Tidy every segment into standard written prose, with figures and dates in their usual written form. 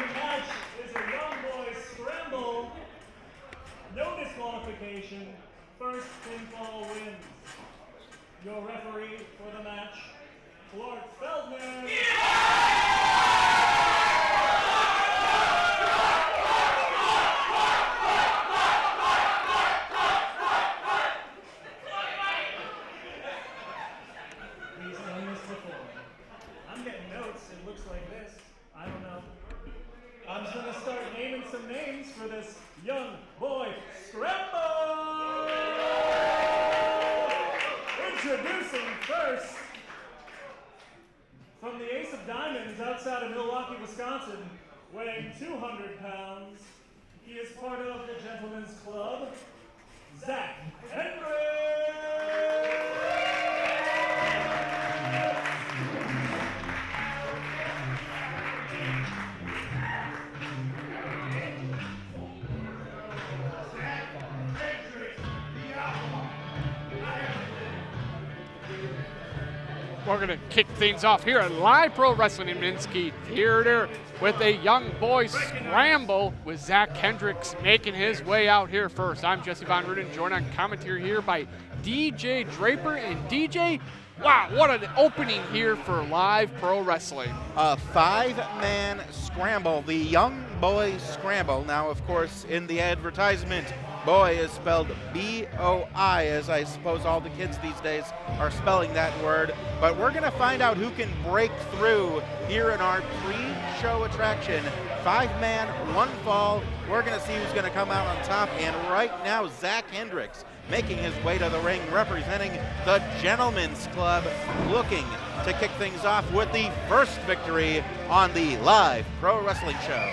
opening match is a Young BOI SCRAMBLE. No disqualification. First pinfall wins. Your referee for the match, FELDMAN. He's done this before. I'm getting notes. It looks like this. I don't know. I'm just going to start naming some names for this Young BOI SCRAMBLE. Introducing first, from the Ace of Diamonds outside of Milwaukee, Wisconsin, weighing 200 pounds, he is part of the Gentlemen's Club, Hendrix. We're going to kick things off here at Live Pro Wrestling in Minnsky Theatre with a Young BOI SCRAMBLE with Hendrix making his way out here first. I'm Jesse Von Ruden, joined on commentary here by DJ Draper. And DJ, wow, what an opening here for Live Pro Wrestling. A five-man scramble, the Young BOI SCRAMBLE. Now, of course, in the advertisement, boy is spelled B-O-I, as I suppose all the kids these days are spelling that word. But we're going to find out who can break through here in our pre-show attraction. Five-man, one fall. We're going to see who's going to come out on top. And right now, Hendrix making his way to the ring, representing the Gentlemen's Club, looking to kick things off with the first victory on the Live Pro Wrestling Show.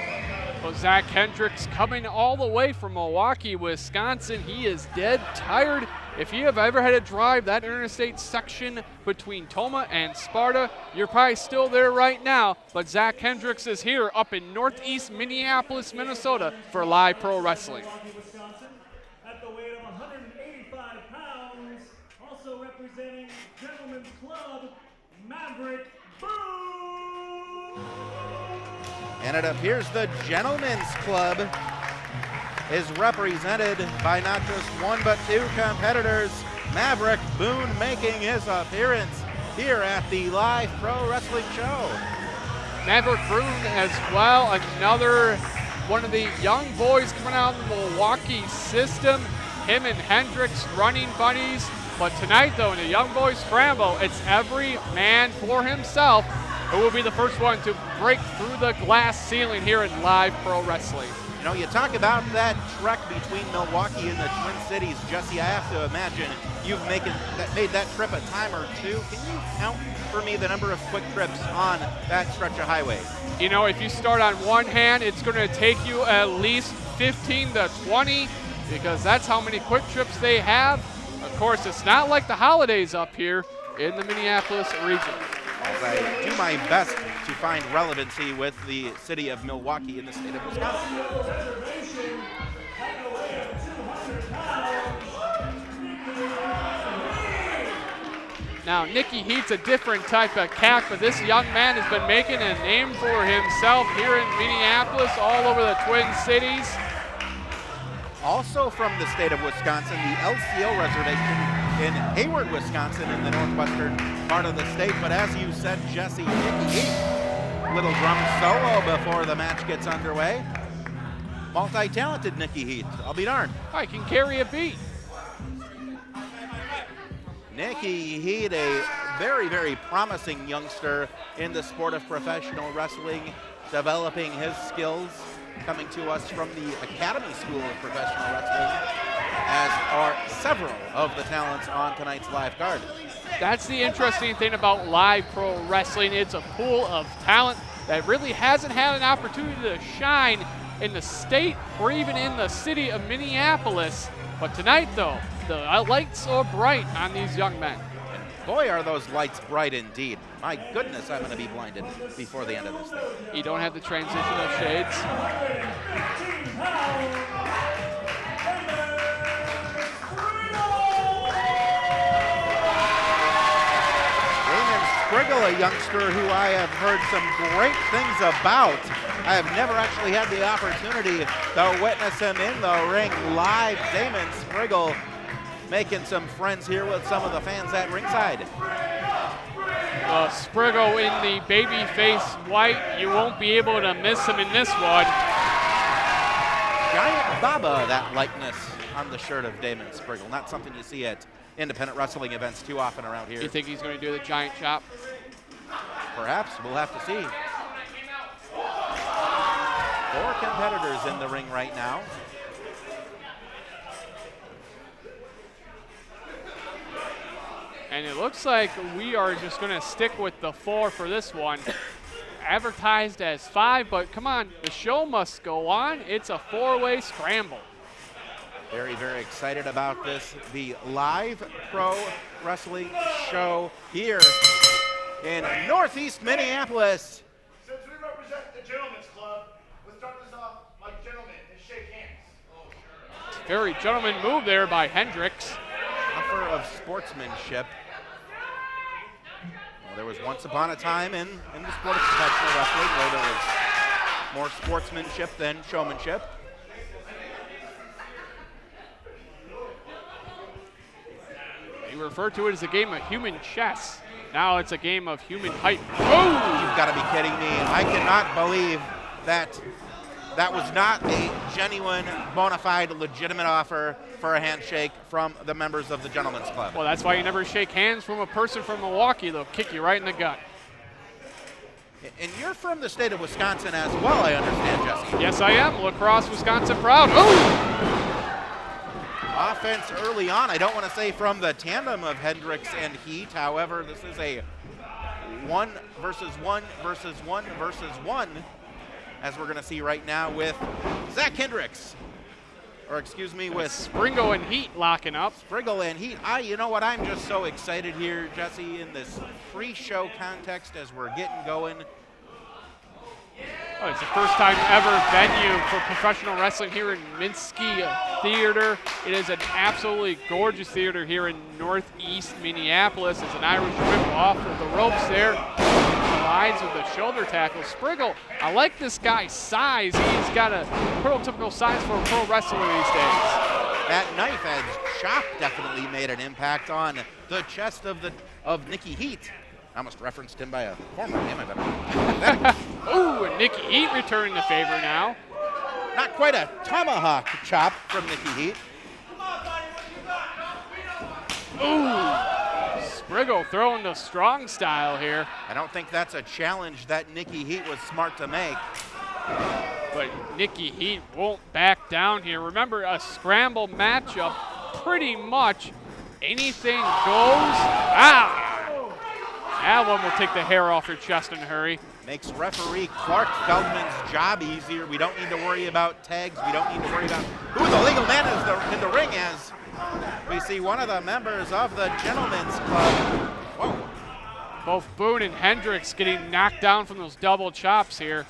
Well, Hendrix coming all the way from Milwaukee, Wisconsin. He is dead tired. If you have ever had to drive that interstate section between Toma and Sparta, you're probably still there right now. But Hendrix is here up in northeast Minneapolis, Minnesota for Live Pro Wrestling. At the weight of 185 pounds, also representing Gentlemen's Club, Maverick, Boone. And it appears the Gentlemen's Club is represented by not just one but two competitors. Maverick, Boone making his appearance here at the Live Pro Wrestling Show. Maverick Boone as well, another one of the young boys coming out of the Milwaukee system. Him and Hendrix running buddies. But tonight though, in the Young BOI SCRAMBLE, it's every man for himself who will be the first one to break through the glass ceiling here in Live Pro Wrestling. You know, you talk about that trek between Milwaukee and the Twin Cities, Jesse. I have to imagine you've made that trip a time or two. Can you count for me the number of quick trips on that stretch of highway? You know, if you start on one hand, it's going to take you at least 15 to 20 because that's how many quick trips they have. Of course, it's not like the holidays up here in the Minneapolis region. As I do my best to find relevancy with the city of Milwaukee in the state of Wisconsin. Now, Nikki Heat's a different type of cat, but this young man has been making a name for himself here in Minneapolis, all over the Twin Cities. Also from the state of Wisconsin, the LCO reservation in Hayward, Wisconsin, in the northwestern part of the state. But as you said, Jesse, Nikki Heat, little drum solo before the match gets underway. Multi-talented Nikki Heat, I'll be darned. I can carry a beat. Nikki Heat, a very, very promising youngster in the sport of professional wrestling, developing his skills, coming to us from the Academy School of Professional Wrestling, as are several of the talents on tonight's live card. That's the interesting thing about Live Pro Wrestling. It's a pool of talent that really hasn't had an opportunity to shine in the state or even in the city of Minneapolis. But tonight, though, the lights are bright on these young men. And boy, are those lights bright indeed. My goodness, I'm going to be blinded before the end of this thing. You don't have the transitional shades. Spriggle, a youngster who I have heard some great things about I have never actually had the opportunity to witness him in the ring live. Damon Spriggle making some friends here with some of the fans at ringside. Spriggle in the babyface white. You won't be able to miss him in this one. Giant Baba, that likeness on the shirt of Damon Spriggle. Not something you see at independent wrestling events too often around here. You think he's going to do the giant chop? Perhaps. We'll have to see. 4 competitors in the ring right now. And it looks like we are just going to stick with the 4 for this one. Advertised as 5, but come on, the show must go on. It's a 4-way scramble. Very, very excited about this. The live pro wrestling show here in Northeast Minneapolis. Since we represent the Gentlemen's Club, we'll start this off like gentlemen and shake hands. Very gentleman move there by Hendrix. Offer of sportsmanship. Well, there was once upon a time in the sport of professional wrestling where there was more sportsmanship than showmanship. They refer to it as a game of human chess. Now it's a game of human height. Oh! You've got to be kidding me. I cannot believe that that was not a genuine, bona fide, legitimate offer for a handshake from the members of the Gentlemen's Club. Well, that's why you never shake hands from a person from Milwaukee. They'll kick you right in the gut. And you're from the state of Wisconsin as well, I understand, Jesse. Yes, I am. La Crosse, Wisconsin proud. Ooh! Offense early on. I don't want to say from the tandem of Hendrix and Heat. However, this is a 1 versus 1 versus 1 versus 1, as we're going to see right now with Zach Hendrix. Or excuse me, with Spriggle and Heat locking up. Spriggle and Heat. You know what? I'm just so excited here, Jesse, in this pre-show context as we're getting going. Oh, it's the first time ever venue for professional wrestling here in Minnsky Theatre. It is an absolutely gorgeous theater here in Northeast Minneapolis. It's an Irish whip off of the ropes there. Collides with the shoulder tackle. Spriggle, I like this guy's size. He's got a prototypical size for a pro wrestler these days. That knife edge chop definitely made an impact on the chest of Nikki Heat. I almost referenced him by a former name. I better. Ooh, and Nikki Heat returning the favor now. Not quite a tomahawk chop from Nikki Heat. Ooh, Spriggle throwing the strong style here. I don't think that's a challenge that Nikki Heat was smart to make. But Nikki Heat won't back down here. Remember, a scramble matchup, pretty much anything goes. Ah! That one will take the hair off your chest in a hurry. Makes referee Clark Feldman's job easier. We don't need to worry about tags. We don't need to worry about who the legal man is in the ring as we see one of the members of the Gentlemen's Club. Whoa. Both Boone and Hendrix getting knocked down from those double chops here.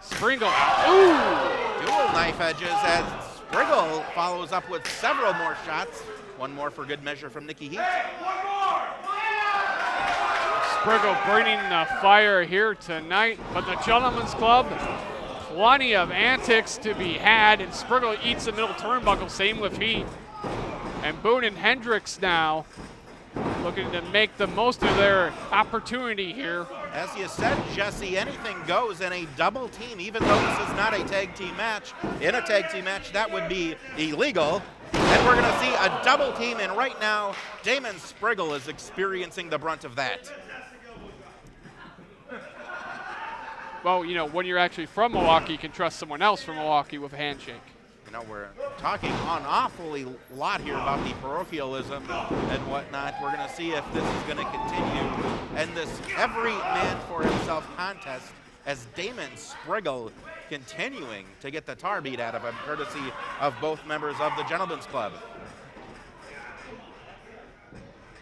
Spriggle. Ooh! Dual knife edges as Spriggle follows up with several more shots. One more for good measure from Nikki Heat. Spriggle bringing the fire here tonight, but the Gentlemen's Club, plenty of antics to be had, and Spriggle eats the middle turnbuckle, same with Heat. And Boone and Hendrix now looking to make the most of their opportunity here. As you said, Jesse, anything goes in a double team, even though this is not a tag team match. In a tag team match, that would be illegal. And we're going to see a double team, and right now, Damon Spriggle is experiencing the brunt of that. Well, you know, when you're actually from Milwaukee, you can trust someone else from Milwaukee with a handshake. You know, we're talking an awfully lot here about the parochialism and whatnot. We're going to see if this is going to continue. And this every man for himself contest as Damon Spriggle continuing to get the tar beat out of him, courtesy of both members of the Gentlemen's Club.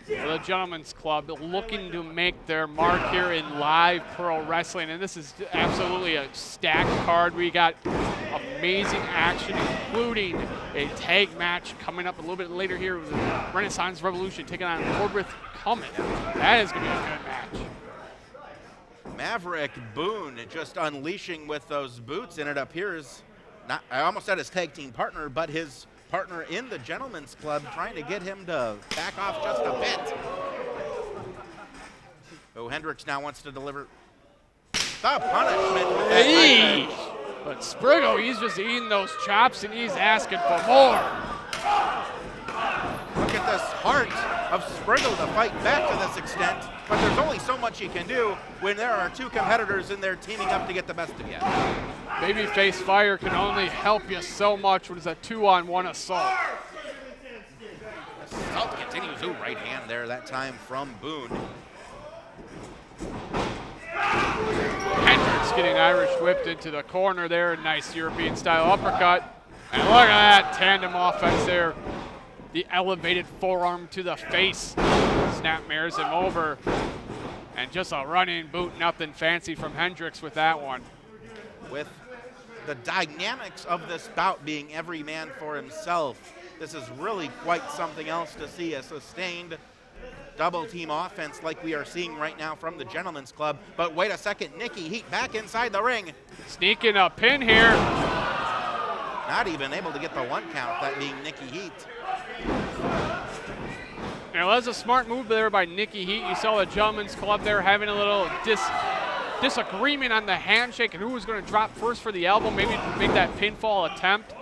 The Gentlemen's Club looking to make their mark here in live pro wrestling, and this is absolutely a stacked card. We got amazing action, including a tag match coming up a little bit later here with Renaissance Revolution taking on Woodruff Cummins. That is going to be a good match. Maverick Boone just unleashing with those boots, and it appears, not, I almost said his tag team partner, but his partner in the Gentleman's Club trying to get him to back off just a bit. Oh, Hendrix now wants to deliver the punishment with that knife edge. But Spriggle, he's just eating those chops and he's asking for more. Look at this heart of Spriggle to fight back to this extent, but there's only so much you can do when there are two competitors in there teaming up to get the best of you. Babyface Fire can only help you so much when it's a 2-on-1 assault. Assault continues. Ooh, right hand there that time from Boone. Hendrix getting Irish whipped into the corner there. Nice European style uppercut. And look at that tandem offense there. The elevated forearm to the face. Snapmares him over. And just a running boot, nothing fancy from Hendrix with that one. With the dynamics of this bout being every man for himself, this is really quite something else to see, a sustained double team offense like we are seeing right now from the Gentleman's Club. But wait a second, Nikki Heat back inside the ring. Sneaking a pin here. Not even able to get the one count, that being Nikki Heat. Now that's a smart move there by Nikki Heat. You saw the Gentleman's Club there having a little disagreement on the handshake and who was going to drop first for the elbow, maybe make that pinfall attempt.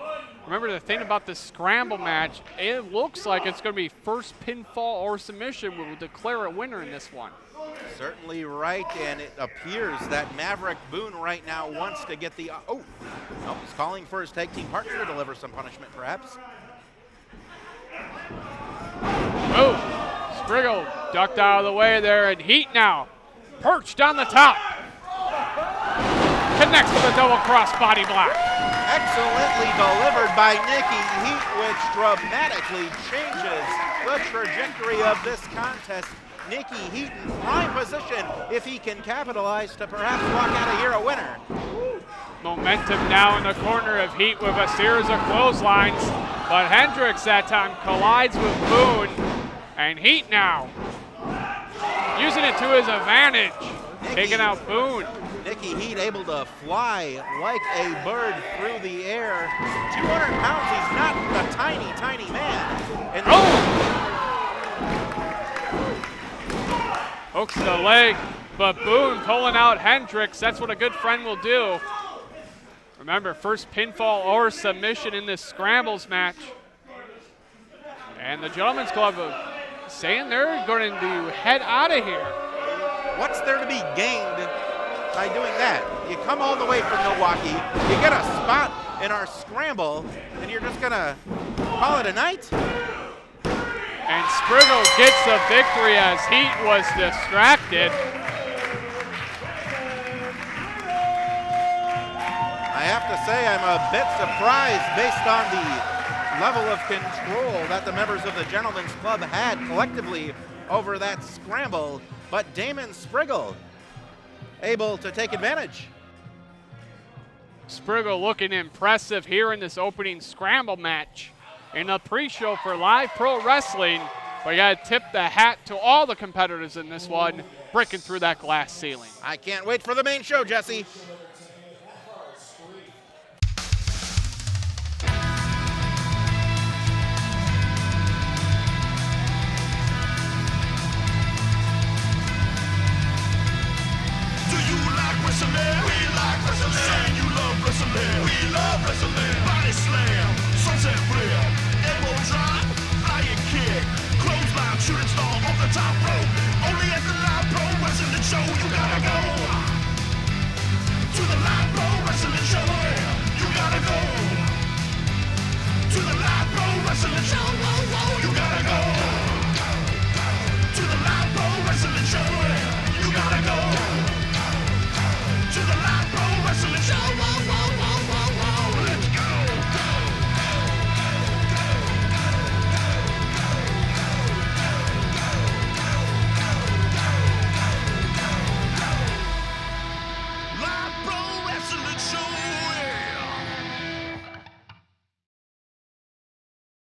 Remember the thing about this scramble match, it looks like it's going to be first pinfall or submission will declare a winner in this one. Certainly right, and it appears that Maverick Boone right now wants to get the, he's calling for his tag team partner to deliver some punishment perhaps. Oh, Spriggle ducked out of the way there, and Heat now perched on the top. Connects with a double cross body block. Excellently delivered by Nikki Heat, which dramatically changes the trajectory of this contest. Nikki Heat in prime position if he can capitalize to perhaps walk out of here a winner. Momentum now in the corner of Heat with a series of clotheslines, but Hendrix that time collides with Boone, and Heat now using it to his advantage, taking out Boone. Nikki Heat able to fly like a bird through the air. 200 pounds, he's not a tiny, tiny man. And hooks to the leg, but Boone pulling out Hendrix. That's what a good friend will do. Remember, first pinfall or submission in this scrambles match. And the Gentleman's Club saying they're going to head out of here. What's there to be gained by doing that? You come all the way from Milwaukee, you get a spot in our scramble, and you're just going to call it a night? And Spriggle gets the victory as Heat was distracted. I have to say I'm a bit surprised based on the level of control that the members of the Gentleman's Club had collectively over that scramble, but Damon Spriggle able to take advantage. Spriggle looking impressive here in this opening scramble match in the pre-show for Live Pro Wrestling. But you gotta tip the hat to all the competitors in this one, breaking through that glass ceiling. I can't wait for the main show, Jesse. Saying you love wrestling, we love wrestling. Body slam, sunset flare, elbow drop, flying kick, clothesline, shooting star off the top rope. Only at the Live Pro Wrestling show you gotta go.